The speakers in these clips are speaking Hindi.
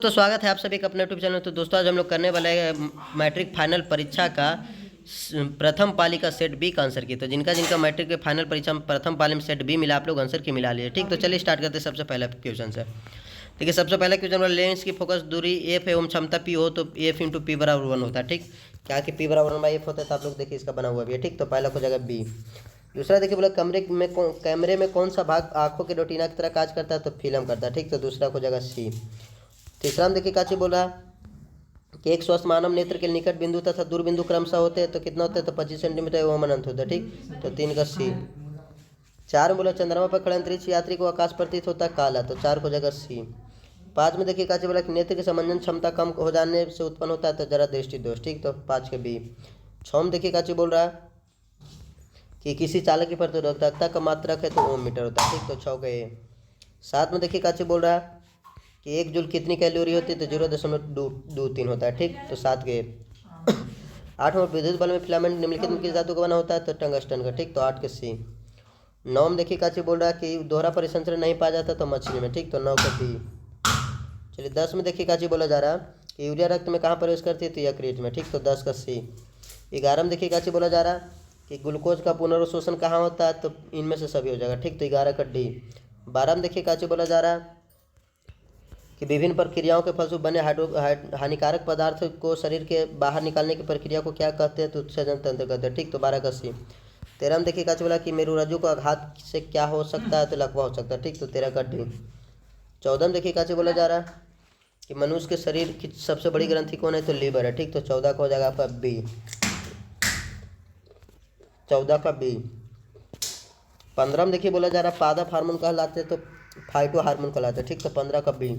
तो स्वागत है आप सभी का अपने यूट्यूब चैनल। तो दोस्तों आज हम लोग करने वाले हैं मैट्रिक फाइनल परीक्षा का प्रथम पाली का सेट बी का आंसर की। तो जिनका जिनका मैट्रिक के फाइनल परीक्षा में प्रथम पाली में सेट बी मिला आप लोग आंसर की मिला लिए। ठीक, तो चलिए स्टार्ट करते हैं सबसे पहले क्वेश्चन से। ठीक है, सबसे पहले क्वेश्चन वाला लेंस की फोकस दूरी एफ एवं क्षमता पी हो तो एफ इंटू पी बराबर 1 होता है। ठीक, क्या कि पी बराबर 1/f होता है। तो आप लोग देखिए इसका बना हुआ भी है। ठीक, तो पहला हो जाएगा बी। दूसरा देखिए बोला कैमरे में कौन सा भाग आंखों के रेटिना की तरह काज करता है, तो फिल्म करता है। ठीक, तो दूसरा हो जाएगा सी। तीसरा में देखिए काची बोला कि एक स्वस्थ मानव नेत्र के निकट बिंदु तथा दूर बिंदु क्रमशः होते हैं तो कितना होता है, तो 25 सेंटीमीटर एवं अनंत होता है। ठीक, तो 3 का सी। चार में बोला चंद्रमा पर खड़े अंतरिक्ष यात्री को आकाश प्रतीत होता है काला, तो 4 को जगह सी। 5 में देखिए काची बोला कि नेत्र की समंजन क्षमता कम हो जाने से उत्पन्न होता है, तो जरा दृष्टि दोष। ठीक, तो 5 के बी। 6 में देखिए काची बोल रहा है कि किसी चालक की प्रतिरोधकता का मात्रक है तो ओम मीटर होता है। ठीक, तो 6 का ए। 7 में देखिए काची बोल रहा है कि 1 जूल कितनी कैलोरी होती है, तो 0.23 होता है। ठीक, तो 7 के। 8 में विद्युत बल में फिलामेंट निम्नलिखित में किस धातु का बना होता है, तो टंगस्टन का। ठीक, तो 8 के सी। 9 में देखिए काची बोल रहा है कि दोहरा परिसंचरण नहीं पाया जाता तो मछली में। ठीक, तो 9 का बी। चलिए 10 में देखिए काची बोला जा रहा है कि यूरिया रक्त में कहाँ प्रवेश करती है, तो यकृत में। ठीक, तो 10 का सी। 11 में देखिए काची बोला जा रहा है कि ग्लूकोज का पुनर्शोषण कहाँ होता है, तो इनमें से सभी हो जाएगा। ठीक, तो 11 का डी। 12 में देखिए काची बोला जा रहा है कि विभिन्न प्रक्रियाओं के फलस्वरूप बने हानिकारक पदार्थ को शरीर के बाहर निकालने की प्रक्रिया को क्या कहते हैं, तो उत्सर्जन तंत्र कहते हैं। ठीक, तो 12 का सी। 13 में देखिए काची बोला कि मेरुरज्जु को आघात से क्या हो सकता है, तो लकवा हो सकता है। ठीक, तो 13 का डी। 14 में देखिए काची बोला जा रहा है कि मनुष्य के शरीर की सबसे बड़ी ग्रंथि कौन है, तो लीवर है। ठीक, तो 14 का हो जाएगा आपका बी। 14 का बी। 15 में देखिए बोला जा रहा है पादप हार्मोन कहलाते हैं तो फाइटो हार्मोन कहलाते हैं। ठीक, तो 15 का बी।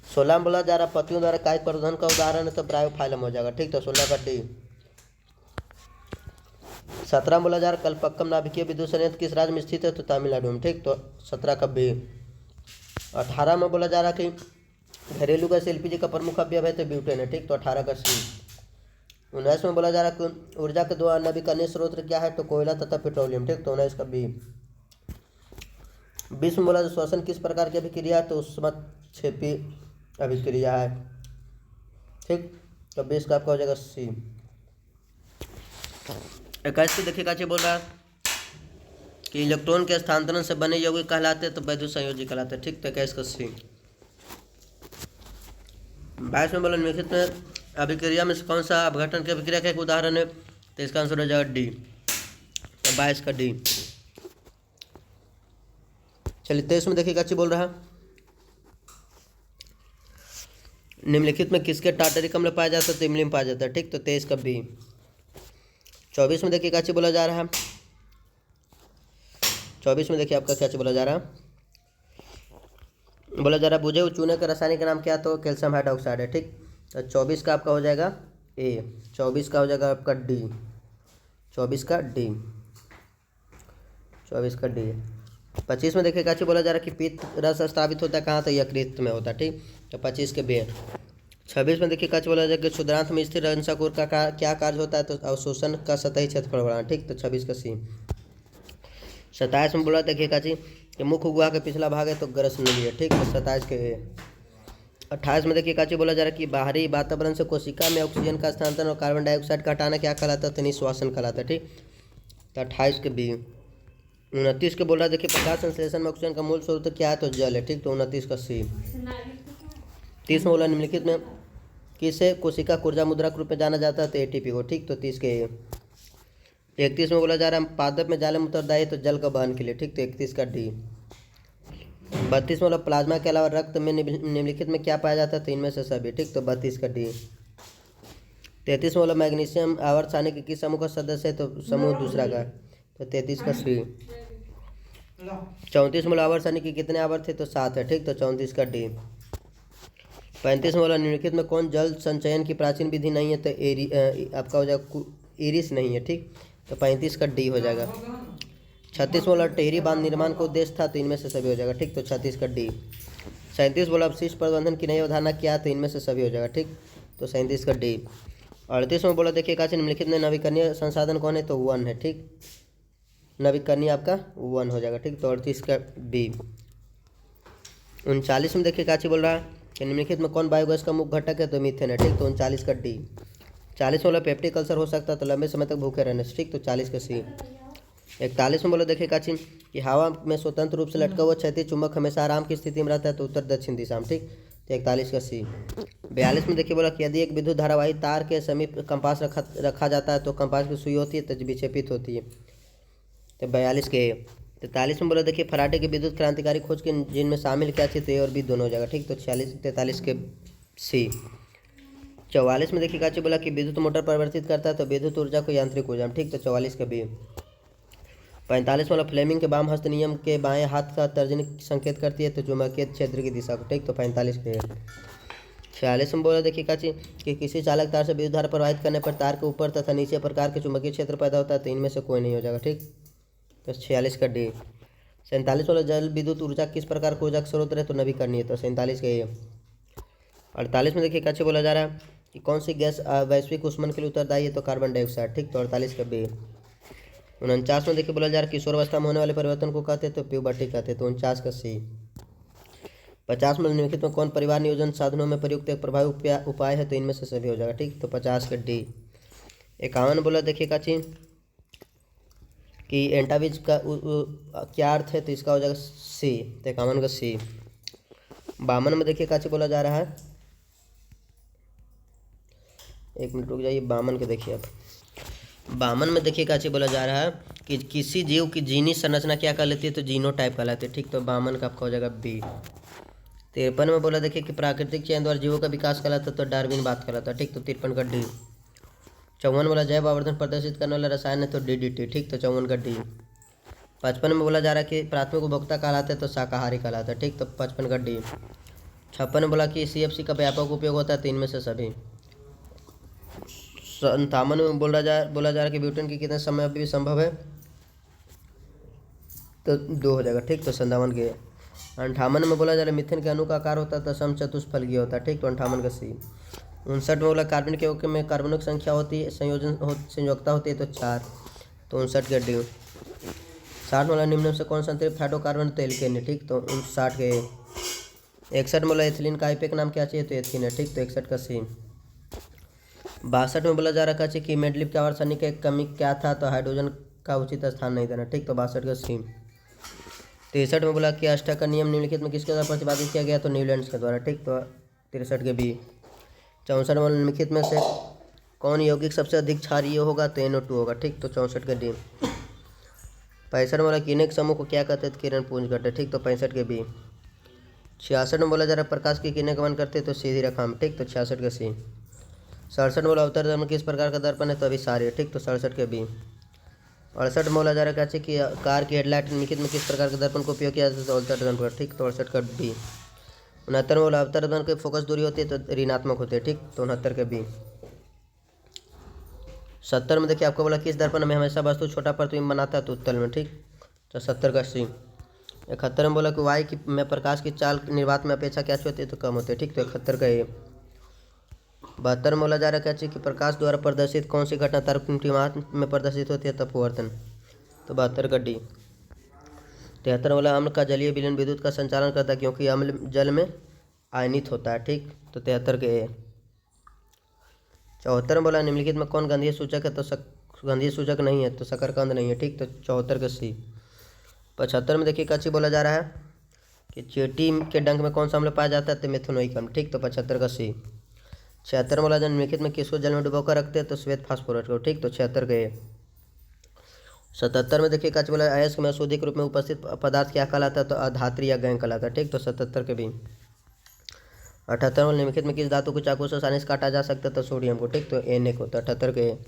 16 में बोला जा रहा पतियों द्वारा कायिक प्रवर्धन का उदाहरण है तो ब्रायोफाइलम हो जाएगा। ठीक, तो 16 का डी। 17 में बोला जा रहा कल्पक्कम नाभिकीय विद्युत संयंत्र किस राज्य में स्थित है, तो तमिलनाडु में। ठीक, तो 17 का बी। 18 में बोला जा रहा कि घरेलू गैस एलपीजी का प्रमुख अवयव है तो ब्यूटेन है। ठीक, तो 18 का सी। 19 में बोला जा रहा कि ऊर्जा के दो नवीकरणीय स्रोत क्या है, तो कोयला तथा पेट्रोलियम। ठीक, तो 19 का बी। 20 में बोला श्वसन किस प्रकार की अभिक्रिया है, तो ऊष्मक्षेपी अभिक्रिया है। ठीक, तो 20 का आपका हो जाएगा सी। 21 को देखिए काची बोल रहा है कि इलेक्ट्रॉन के स्थानांतरण से बने यौगिक कहलाते हैं तो वैद्युत संयोजी कहलाते हैं। ठीक, तो 21 का सी। 22 में बोला निम्नलिखित में अभिक्रिया में से कौन सा अपघटन की अभिक्रिया का एक उदाहरण है, तो इसका आंसर हो जाएगा डी, तो 22 का डी। चलिए 23 में देखिए काची बोल रहा है निम्नलिखित में किसके टार्टरिक अम्ल पाया जाता है, तो इमली में पाया जाता है। ठीक, तो 23 का बी। 24 में देखिए काची बोला जा रहा है 24 में देखिए आपका क्या बोला जा रहा है बुझे हुए चूने का रासायनिक नाम क्या, तो कैल्शियम हाइड्रोक्साइड है। ठीक, तो 24 का आपका हो जाएगा ए। 24 का हो जाएगा आपका डी। 24 का डी। 24 का डी। 25 में देखिए काची बोला जा रहा है कि पित्त रस स्थापित होता है कहाँ, तो यकृत में होता है। ठीक, तो 25 के बी। 26 में देखिए काची बोला जा रहा है कि क्षुद्रांत में स्थिर अंशाकोर का क्या कार्य होता है, तो अवशोषण का सतही क्षेत्रफल बढ़ाना। ठीक, तो 26 का सी। 27 में बोला देखिए काची कि मुख्य गुहा का पिछला भाग है तो गरस नली है। ठीक, तो 27 के ए। 28 में देखिए काची बोला जा रहा है कि बाहरी वातावरण से कोशिका में ऑक्सीजन का स्थानांतरण और कार्बन डाइऑक्साइड का हटाना क्या कहलाता है, तो निश्वासन कहलाता है। ठीक, तो 28 के बी। 29 के बोल रहा है देखिए प्रकाश संश्लेषण में ऑक्सीजन का मूल स्रोत क्या है, तो जल है। ठीक, तो 29 का सी। 30 में बोला निम्नलिखित में किसे कोशिका ऊर्जा मुद्रा के रूप में जाना जाता है, तो एटीपी को। ठीक, तो 30 के ए। 31 में बोला जा रहा है पादप में जालम उत्तरदायी तो जल का वहन के लिए। ठीक, तो 31 का डी। 32 में बोला प्लाज्मा के अलावा रक्त में निम्नलिखित में क्या पाया जाता है, तो इनमें से सभी। ठीक, तो 32 का डी। 33 में बोला मैग्नीशियम आवर्त सारणी के किस समूह का सदस्य है, तो समूह दूसरा का, तो 33 का सी। 34 में बोला आवर्त सारणी के कितने आवर्त थे, तो 7 है। ठीक, तो 34 का डी। 35 में बोला निम्नलिखित में कौन जल संचयन की प्राचीन विधि नहीं है, तो आपका हो जाएगा इरिस नहीं है। ठीक, तो 35 का डी हो जाएगा। 36 बोला टेहरी बांध निर्माण का उद्देश्य था, तो इनमें से सभी हो जाएगा। ठीक, तो 36 का डी। 37 बोला अपशिष्ट प्रबंधन की नई अवधारणा क्या, तो इनमें से सभी हो जाएगा। ठीक, तो 37 का डी। 38 में बोला देखिए काची निम्नलिखित में नवीकरणीय संसाधन कौन है, तो 1 है। ठीक, नवीकरणीय आपका 1 हो जाएगा। ठीक, तो 38 का बी। 39 में देखिए काची बोल रहा है कि निम्नलिखित में कौन बायोगैस का मुख्य घटक है, तो मीथेन है। ठीक, तो 39 का डी। 40 में बोला पेप्टिक अल्सर हो सकता है तो लंबे समय तक भूखे रहने से। ठीक, तो 40 का सी। 41 में बोला देखिए काची कि हवा में स्वतंत्र रूप से लटका हुआ क्षैतिज चुंबक हमेशा आराम की स्थिति में रहता है तो उत्तर दक्षिण दिशा में। ठीक, तो 41 का सी। 42 में देखिए बोला कि यदि एक विद्युत धारावाही तार के समीप कंपास रखा जाता है तो कंपास की सुई होती है तो विक्षेपित होती है, तो 42 के। 43 में बोला देखिए फराडे की विद्युत क्रांतिकारी खोज के जिनमें शामिल क्या थी, तो ए और बी दोनों हो जाएगा। ठीक, तो 43 के सी। 44 में देखिए काची बोला कि विद्युत मोटर परिवर्तित करता है तो विद्युत ऊर्जा को यांत्रिक ऊर्जा में। ठीक, तो 44 का बी। 45 वाला फ्लेमिंग के वाम हस्त नियम के बाएं हाथ का तर्जनी संकेत करती है तो चुंबकीय क्षेत्र की दिशा को। ठीक, तो 45 के। 46 में बोला देखिए काची कि किसी चालक तार से विद्युत धारा प्रवाहित करने पर तार के ऊपर तथा नीचे प्रकार के चुंबकीय क्षेत्र पैदा होता है तो इनमें से कोई नहीं हो जाएगा। ठीक, तो 46 का डी। 47 वाला जल विद्युत ऊर्जा किस प्रकार का ऊर्जा स्रोत है, तो नवीकरणीय, तो 47 का ये। 48 में देखिए काची बोला जा रहा है कि कौन सी गैस वैश्विक ऊष्मन के लिए उत्तरदायी है, तो कार्बन डाइऑक्साइड। ठीक, तो 48 का बी। 49 में देखिए बोला जा रहा है किशोरावस्था में होने वाले परिवर्तन को कहते हैं, तो प्यूबर्टी कहते हैं, तो 49 का सी। 50 में निम्नलिखित में कौन परिवार नियोजन साधनों में प्रयुक्त एक प्रभावी उपाय है, तो इनमें से सभी हो जाएगा। ठीक, तो 50 का डी। 51 बोला देखिए काची कि एंटावीज का क्या अर्थ है, तो इसका हो जाएगा सी, तो 51 का सी। 52 में देखिए काची बोला जा रहा है, एक मिनट रुक जाइए, 52 के देखिए आप। 52 में देखिए काची बोला जा रहा है कि किसी जीव की जीनी संरचना क्या कहलाती है, तो जीनोटाइप कहलाती है। ठीक, तो 52 का आपका हो जाएगा बी। 53 में बोला देखिए कि प्राकृतिक चयन द्वारा जीवों का विकास कहलाता है तो डार्विन बात कहलाता है। ठीक, तो 53 का डी। 54 बोला जैव आवर्धन प्रदर्शित करने वाला रसायन है, तो डीडीटी। ठीक, तो 54 का डी। 55 में बोला जा रहा है कि प्राथमिक उपभोक्ता कहलाते हैं तो शाकाहारी कहलाता है। ठीक, तो 55 का डी। 56 में बोला कि CFC का व्यापक उपयोग होता है, तो इनमें से सभी। 57 में बोला जा रहा है कि ब्यूटेन की कितने समय अभी भी संभव है, तो 2 हो जाएगा। ठीक, तो 57 के। 58 में बोला जा रहा है मिथेन के अणु का आकार होता है तो समचतुष्फलकीय होता है। ठीक, तो 58 का सी। 59 में बोला कार्बन के यौगिक में कार्बनों की संख्या होती है संयोजकता होती है, तो 4, तो 59 के डी। 60 में बोला निम्न से कौन सा अंतरिक्ष हाइड्रोकार्बन, तो एल्केन है। ठीक, तो 59 के। 61 में बोला एथिलीन का आईपीए का नाम क्या चाहिए, तो एथीन है। ठीक, तो 61 का सी। 62 में बोला जा रहा है कि मेडलिप के आवर्तनी की कमी क्या था, तो हाइड्रोजन का उचित स्थान नहीं देना। ठीक, तो 62 का सी। 63 में बोला कि अष्टक का नियम निम्नलिखित में किसके द्वारा प्रतिपादित किया गया, तो न्यूलैंड के द्वारा। ठीक, तो 63 के बी। 64 में निम्नलिखित में से कौन यौगिक सबसे अधिक क्षारीय होगा, तो NO2 होगा। ठीक, तो 64 के डी। 65 में बोला किनेक समूह को क्या कहते हैं, तो किरण पुंज कहते हैं। ठीक, तो 65 के बी। 66 में बोला जा रहा है प्रकाश की किरणें गमन करते हैं तो सीधी रेखा में। ठीक, तो 66 के सी। 67 में बोला अवतरण दर्पण किस प्रकार का दर्पण है, तो अभिसारी है। ठीक, तो 67 के बी। 68 में बोला जा रहा है कि कार की हेडलाइट निम्नलिखित में किस प्रकार के दर्पण को उपयोग किया जाता है, तो अवतरण पर। ठीक, तो 68 का बी। 69 में बोला अवतरण की फोकस दूरी होती है तो ऋणात्मक होती है। ठीक, तो 69 के बी। 70 में देखिए आपको बोला किस दर्पण में हमेशा वस्तु छोटा प्रतिबिंब बनाता है, तो उत्तल में। ठीक, तो 70 का सी। 71 में बोला कि वायु की में प्रकाश की चाल निर्वात में अपेक्षा क्या होती है, तो कम होती है। ठीक, तो 71 का ए। 72 में बोला जा रहा है कि प्रकाश द्वारा प्रदर्शित कौन सी घटना तरंग में प्रदर्शित होती है, तो अपवर्तन, तो 72 का डी। 73 वाला अम्ल का जलीय विलयन विद्युत का संचालन करता है क्योंकि अम्ल जल में आयनित होता है। ठीक, तो 73 के ए। 74 में बोला निम्नलिखित में कौन गंधीय सूचक है, तो गंधीय सूचक नहीं है, तो शकरकंद नहीं है। ठीक, तो 74 का सी। 75 में देखिए काची बोला जा रहा है कि चींटी के डंक में कौन सा अम्ल पाया जाता है, तो मेथनोइक अम्ल। ठीक, तो 75 का सी। 76 में बोला जाए निम्नलिखित में किसको जल में डुबोकर रखते हैं, तो श्वेत फास्फोरस को। ठीक, तो 76 का ए। 77 में देखिए काची बोला अयस्क में अशोधिक रूप में उपस्थित पदार्थ क्या कहलाता है, तो अधात्री या गैंग कहलाता है। ठीक, तो 77 के बी। 78 में निम्नलिखित में किस धातु को चाकू से आसानी से काटा जा सकता है, तो सोडियम को। ठीक, तो Na को, तो 78 के ए।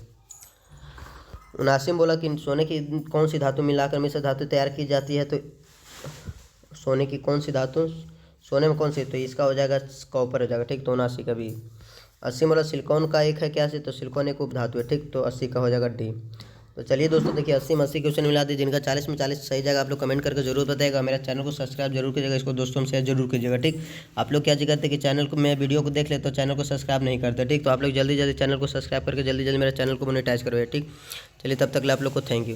79 में बोला कि सोने की कौन सी धातु मिलाकर मिश्र धातु तैयार की जाती है, तो सोने की कौन सी धातु, सोने में कौन सी, तो इसका हो जाएगा कॉपर हो जाएगा। ठीक, तो 79 का बी। 80 बोला सिलिकॉन का एक है क्या से, तो सिलिकॉन एक उपधातु है। ठीक, तो 80 का हो जाएगा डी। तो चलिए दोस्तों देखिए 80 में 80 क्वेश्चन मिला दी, जिनका 40 में 40 सही जगह आप लोग कमेंट करके जरूर बताएगा। मेरा चैनल को सब्सक्राइब जरूर कीजिएगा, इसको दोस्तों में शेयर जरूर कीजिएगा। ठीक, आप लोग क्या करते हैं कि चैनल को मैं वीडियो को देख ले तो चैनल को सब्सक्राइब नहीं करते। ठीक, तो आप लोग जल्दी जल्दी चैनल को सब्सक्राइब करके जल्दी जल्दी मेरे चैनल को मोनेटाइज करवाइए। ठीक, चलिए तब तक आप लोग को थैंक यू।